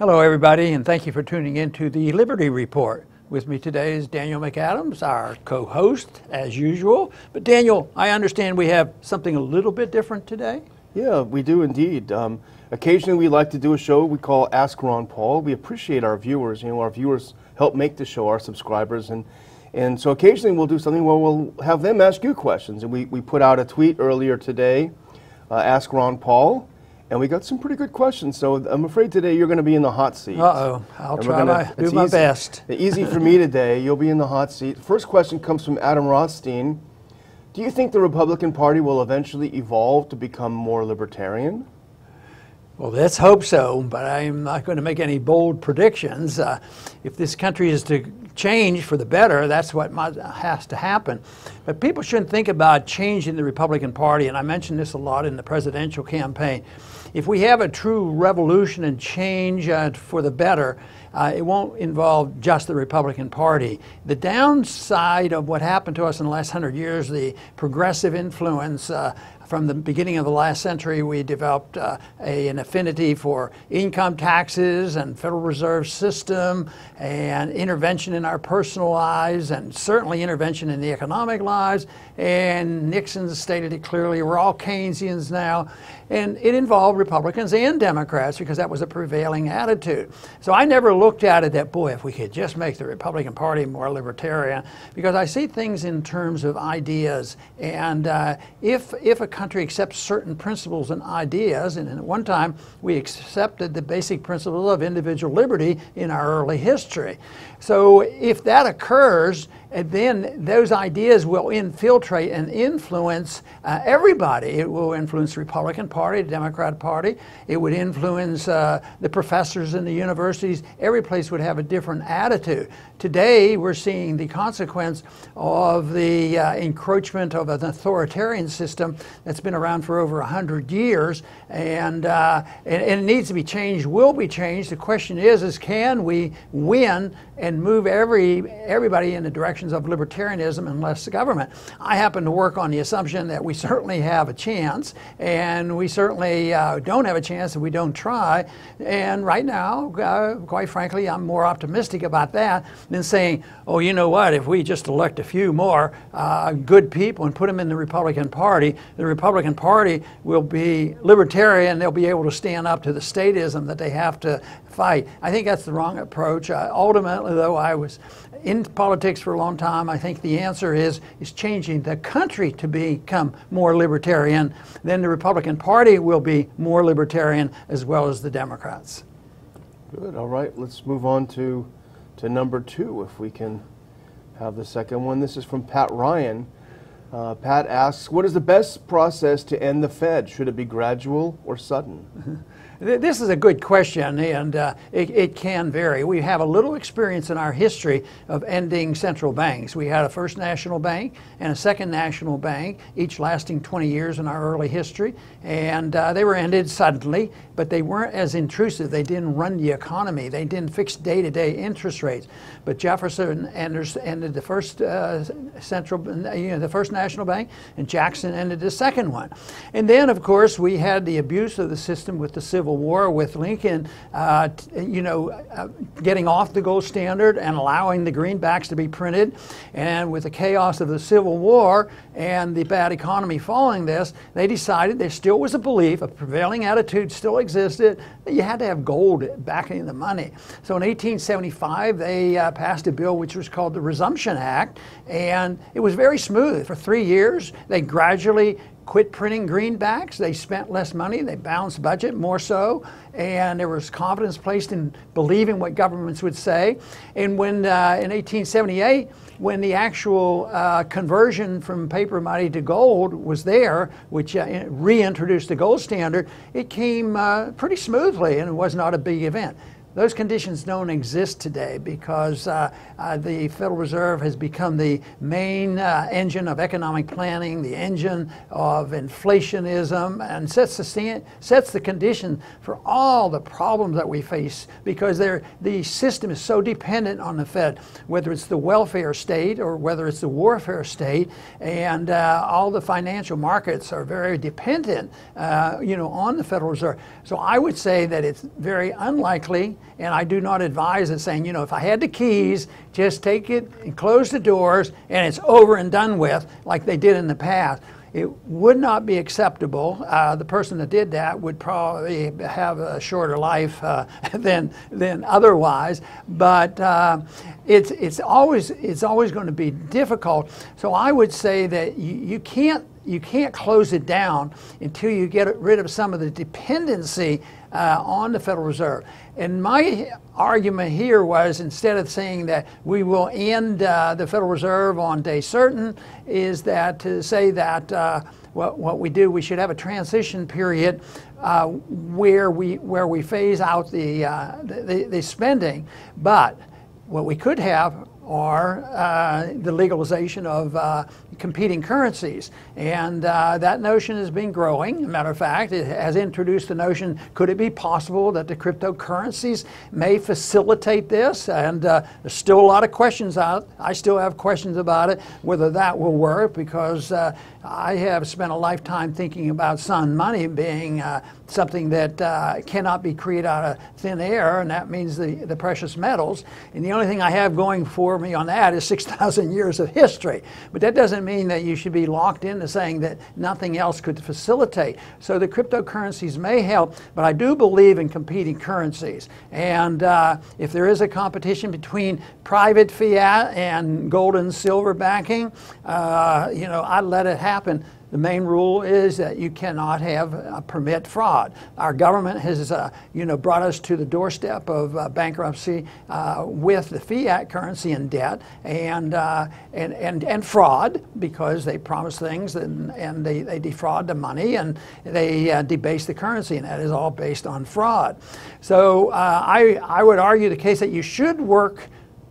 Hello everybody, and thank you for tuning in to the Liberty Report. With me today is Daniel McAdams, our co-host as usual. But Daniel, I understand we have something a little bit different today? Yeah, we do indeed. Occasionally we like to do a show we call Ask Ron Paul. We appreciate our viewers. Our viewers help make the show, our subscribers. And so occasionally we'll do something where we'll have them ask you questions. And we put out a tweet earlier today, Ask Ron Paul. And we got some pretty good questions, so I'm afraid today you're going to be in the hot seat. Uh-oh, I'll try to do my best. Easy for me today, you'll be in the hot seat. First question comes from Adam Rothstein. Do you think the Republican Party will eventually evolve to become more libertarian? Well, let's hope so, but I'm not going to make any bold predictions. If this country is to change for the better, that's what has to happen. But people shouldn't think about changing the Republican Party, and I mentioned this a lot in the presidential campaign. If we have a true revolution and change for the better, it won't involve just the Republican Party. The downside of what happened to us in the last 100 years, the progressive influence, from the beginning of the last century, we developed an affinity for income taxes and Federal Reserve system and intervention in our personal lives and certainly intervention in the economic lives. And Nixon stated it clearly, we're all Keynesians now. And it involved Republicans and Democrats because that was a prevailing attitude. So I never looked at it that, boy, if we could just make the Republican Party more libertarian, because I see things in terms of ideas. And if a country accepts certain principles and ideas, and at one time we accepted the basic principle of individual liberty in our early history. So if that occurs, and then those ideas will infiltrate and influence everybody. It will influence the Republican Party, the Democrat Party. It would influence the professors in the universities. Every place would have a different attitude. Today, we're seeing the consequence of the encroachment of an authoritarian system that's been around for over 100 years, and it needs to be changed, will be changed. The question is can we win and move everybody in the directions of libertarianism and less government? I happen to work on the assumption that we certainly have a chance, and we certainly don't have a chance if we don't try. And right now, quite frankly, I'm more optimistic about that than saying, oh, you know what, if we just elect a few more good people and put them in the Republican Party will be libertarian. They'll be able to stand up to the statism that they have to fight. I think that's the wrong approach. Ultimately, though, I was in politics for a long time. I think the answer is changing the country to become more libertarian. Then the Republican Party will be more libertarian as well as the Democrats. Good. All right. Let's move on to number 2, if we can have the second one. This is from Pat Ryan. Pat asks, what is the best process to end the Fed? Should it be gradual or sudden? This is a good question, and it can vary. We have a little experience in our history of ending central banks. We had a first national bank and a second national bank, each lasting 20 years in our early history, and they were ended suddenly, but they weren't as intrusive. They didn't run the economy. They didn't fix day-to-day interest rates. But Jefferson ended the first the first national bank, and Jackson ended the second one. And then, of course, we had the abuse of the system with the Civil War, with Lincoln, getting off the gold standard and allowing the greenbacks to be printed, and with the chaos of the Civil War and the bad economy following this, they decided there still was a belief, a prevailing attitude still existed, that you had to have gold backing the money. So in 1875, they passed a bill which was called the Resumption Act, and it was very smooth. For 3 years, they gradually quit printing greenbacks. They spent less money. They balanced budget more so, and there was confidence placed in believing what governments would say. And when in 1878, when the actual conversion from paper money to gold was there, which reintroduced the gold standard, it came pretty smoothly, and it was not a big event. Those conditions don't exist today because the Federal Reserve has become the main engine of economic planning, the engine of inflationism, and sets the condition for all the problems that we face, because the system is so dependent on the Fed, whether it's the welfare state or whether it's the warfare state, and all the financial markets are very dependent on the Federal Reserve. So I would say that it's very unlikely and I do not advise it, saying, you know, if I had the keys, just take it and close the doors and it's over and done with, like they did in the past. It would not be acceptable. The person that did that would probably have a shorter life than otherwise. But it's always going to be difficult. So I would say that you can't close it down until you get rid of some of the dependency on the Federal Reserve. And my argument here was, instead of saying that we will end the Federal Reserve on day certain, is that to say that what we do, we should have a transition period where we phase out the spending. But what we could have are the legalization of competing currencies. And that notion has been growing. As a matter of fact, it has introduced the notion, could it be possible that the cryptocurrencies may facilitate this? And there's still a lot of questions out. I still have questions about it, whether that will work, because I have spent a lifetime thinking about sun money being something that cannot be created out of thin air, and that means the precious metals. And the only thing I have going for me on that is 6,000 years of history. But that doesn't mean that you should be locked into saying that nothing else could facilitate. So the cryptocurrencies may help, but I do believe in competing currencies. And if there is a competition between private fiat and gold and silver backing, you know, I'd let it happen. The main rule is that you cannot have permit fraud. Our government has, you know, brought us to the doorstep of bankruptcy with the fiat currency and debt and fraud, because they promise things and they defraud the money and they debase the currency, and that is all based on fraud. So I would argue the case that you should work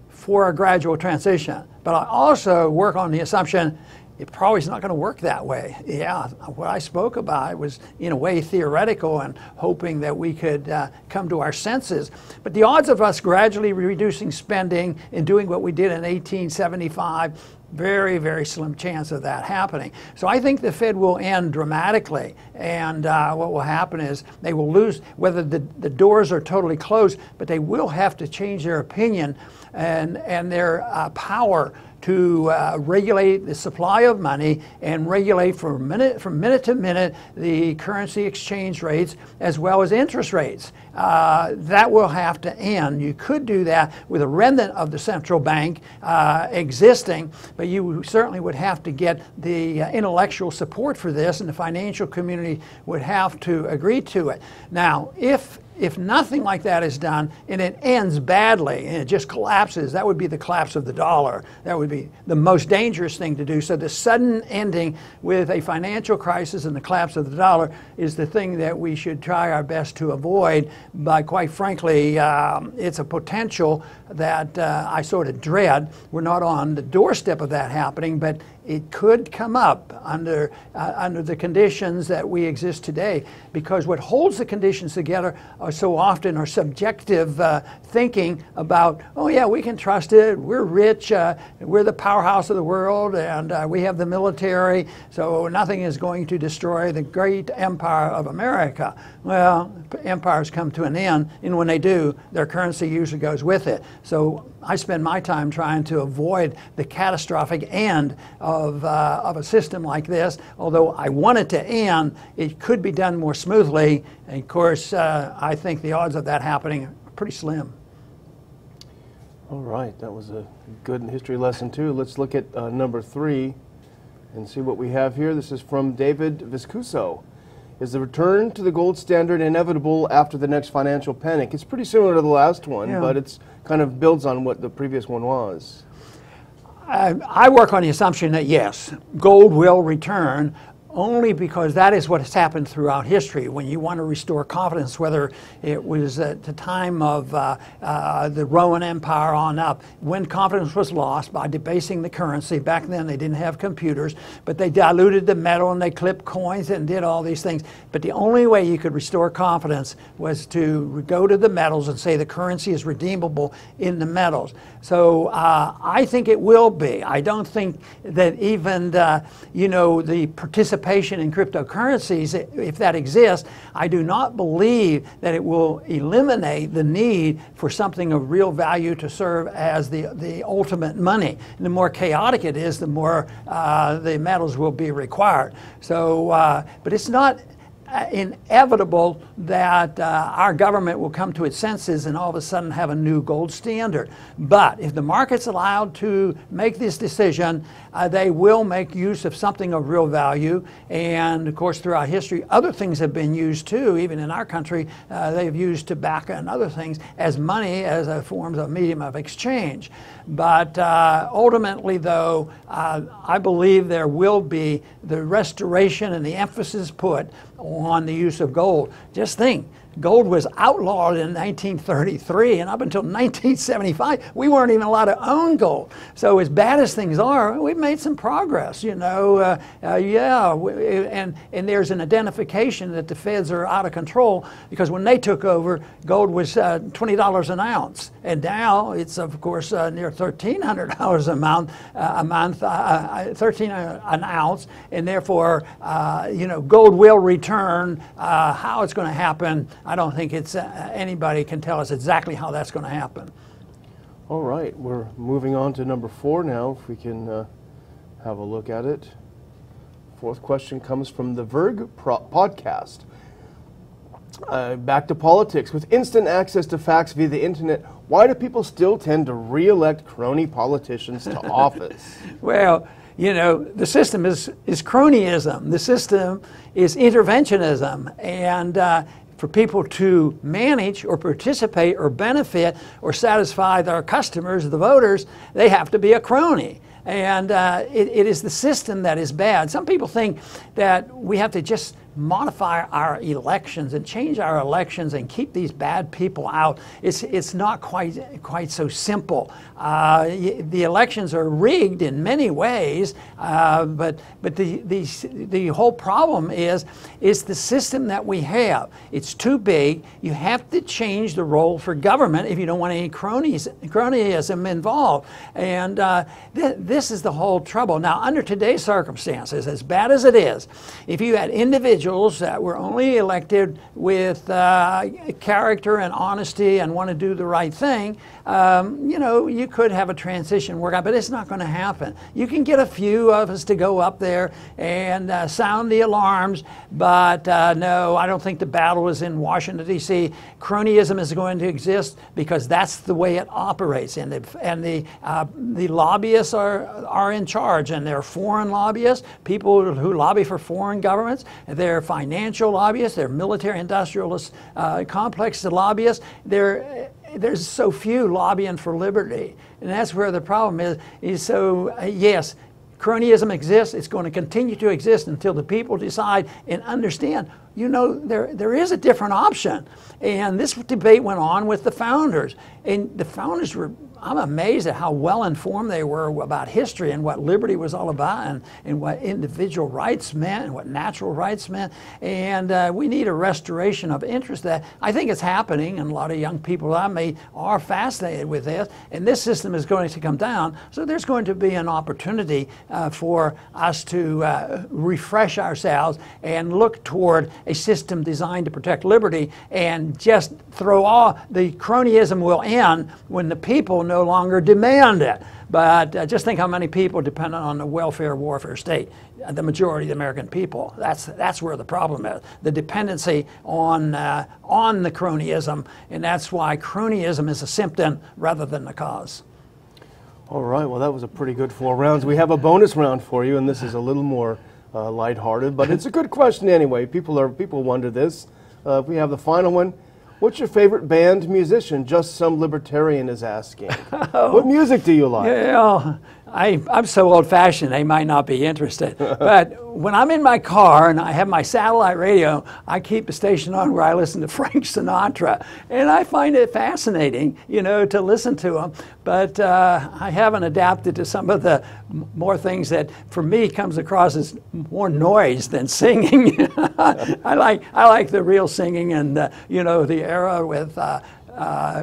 for a gradual transition, but I also work on the assumption it probably is not going to work that way. Yeah, what I spoke about was in a way theoretical and hoping that we could come to our senses. But the odds of us gradually reducing spending and doing what we did in 1875, very, very slim chance of that happening. So I think the Fed will end dramatically, and what will happen is they will lose, whether the doors are totally closed, but they will have to change their opinion and their power to regulate the supply of money and regulate from minute to minute the currency exchange rates as well as interest rates. That will have to end. You could do that with a remnant of the central bank existing, but you certainly would have to get the intellectual support for this, and the financial community would have to agree to it. Now, if nothing like that is done and it ends badly and it just collapses, that would be the collapse of the dollar. That would be the most dangerous thing to do. So the sudden ending with a financial crisis and the collapse of the dollar is the thing that we should try our best to avoid. But quite frankly, it's a potential that I sort of dread. We're not on the doorstep of that happening, but it could come up under the conditions that we exist today, because what holds the conditions together so often are subjective thinking about, oh yeah, we can trust it, we're rich, we're the powerhouse of the world, and we have the military, so nothing is going to destroy the great empire of America. Well, empires come to an end, and when they do, their currency usually goes with it. So I spend my time trying to avoid the catastrophic end of a system like this. Although I want it to end, it could be done more smoothly. And of course, I think the odds of that happening are pretty slim. All right, that was a good history lesson too. Let's look at number 3 and see what we have here. This is from David Viscuso. Is the return to the gold standard inevitable after the next financial panic? It's pretty similar to the last one, yeah, but it's kind of builds on what the previous one was. I work on the assumption that yes, gold will return, only because that is what has happened throughout history. When you want to restore confidence, whether it was at the time of the Roman Empire on up, when confidence was lost by debasing the currency. Back then they didn't have computers, but they diluted the metal and they clipped coins and did all these things. But the only way you could restore confidence was to go to the metals and say the currency is redeemable in the metals. So I think it will be. I don't think that even you know, the participation participation in cryptocurrencies, if that exists, I do not believe that it will eliminate the need for something of real value to serve as the ultimate money. And the more chaotic it is, the more the metals will be required. So, but it's not inevitable that our government will come to its senses and all of a sudden have a new gold standard. But if the market's allowed to make this decision, they will make use of something of real value. And of course, throughout history, other things have been used too. Even in our country, they've used tobacco and other things as money, as a form of medium of exchange. But ultimately, though, I believe there will be the restoration and the emphasis put on the use of gold. Just think, gold was outlawed in 1933, and up until 1975, we weren't even allowed to own gold. So as bad as things are, we've made some progress, you know. And there's an identification that the feds are out of control, because when they took over, gold was $20 an ounce, and now it's of course near $1,300 a month, $13 an ounce, and therefore, you know, gold will return. How it's going to happen, I don't think it's anybody can tell us exactly how that's going to happen. All right, we're moving on to number 4 now, if we can have a look at it. Fourth question comes from the Verg podcast. Back to politics. With instant access to facts via the internet, why do people still tend to re-elect crony politicians to office? Well, you know, the system is cronyism. The system is interventionism. And for people to manage or participate or benefit or satisfy their customers, the voters, they have to be a crony. And it is the system that is bad. Some people think that we have to just modify our elections and change our elections and keep these bad people out. It's not quite so simple. The elections are rigged in many ways, but the whole problem is the system that we have. It's too big. You have to change the role for government if you don't want any cronyism involved. And this is the whole trouble. Now, under today's circumstances, as bad as it is, if you had individuals that were only elected with character and honesty and want to do the right thing, you know, you could have a transition work out, but it's not going to happen. You can get a few of us to go up there and sound the alarms, but no, I don't think the battle is in Washington, D.C. Cronyism is going to exist because that's the way it operates, and the lobbyists are in charge, and they're foreign lobbyists, people who lobby for foreign governments. They're financial lobbyists, they're military industrialist complex lobbyists. There's so few lobbying for liberty, and that's where the problem is. So yes, cronyism exists. It's going to continue to exist until the people decide and understand, you know, there is a different option. And this debate went on with the founders, and the founders were, I'm amazed at how well informed they were about history and what liberty was all about, and what individual rights meant and what natural rights meant. And we need a restoration of interest. That I think it's happening, and a lot of young people I meet are fascinated with this. And this system is going to come down, so there's going to be an opportunity for us to refresh ourselves and look toward a system designed to protect liberty, and just throw all the cronyism will end when the people no longer demand it. But just think how many people depend on the welfare warfare state. The majority of the American people. That's where the problem is. The dependency on the cronyism, and that's why cronyism is a symptom rather than the cause. All right, well, that was a pretty good 4 rounds. We have a bonus round for you, and this is a little more lighthearted, but it's a good question anyway. People wonder this. We have the final one. What's your favorite band musician? Just some libertarian is asking. What music do you like? Yeah, I'm so old-fashioned, they might not be interested. But when I'm in my car and I have my satellite radio, I keep a station on where I listen to Frank Sinatra. And I find it fascinating, you know, to listen to him. But I haven't adapted to some of the more things that, for me, comes across as more noise than singing. I like the real singing, and, you know, the era with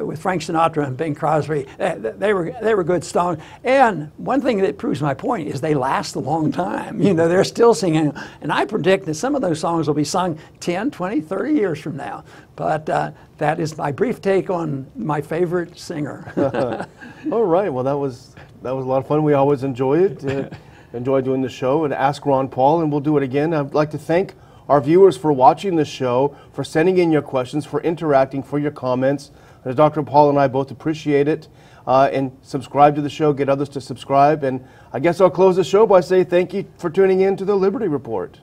with Frank Sinatra and Bing Crosby. They were good songs. And one thing that proves my point is they last a long time. You know, they're still singing. And I predict that some of those songs will be sung 10, 20, 30 years from now. But that is my brief take on my favorite singer. All right. Well, that was a lot of fun. We always enjoy it. Enjoy doing the show and Ask Ron Paul, and we'll do it again. I'd like to thank our viewers for watching the show, for sending in your questions, for interacting, for your comments. Dr. Paul and I both appreciate it. And subscribe to the show, get others to subscribe. And I guess I'll close the show by saying thank you for tuning in to the Liberty Report.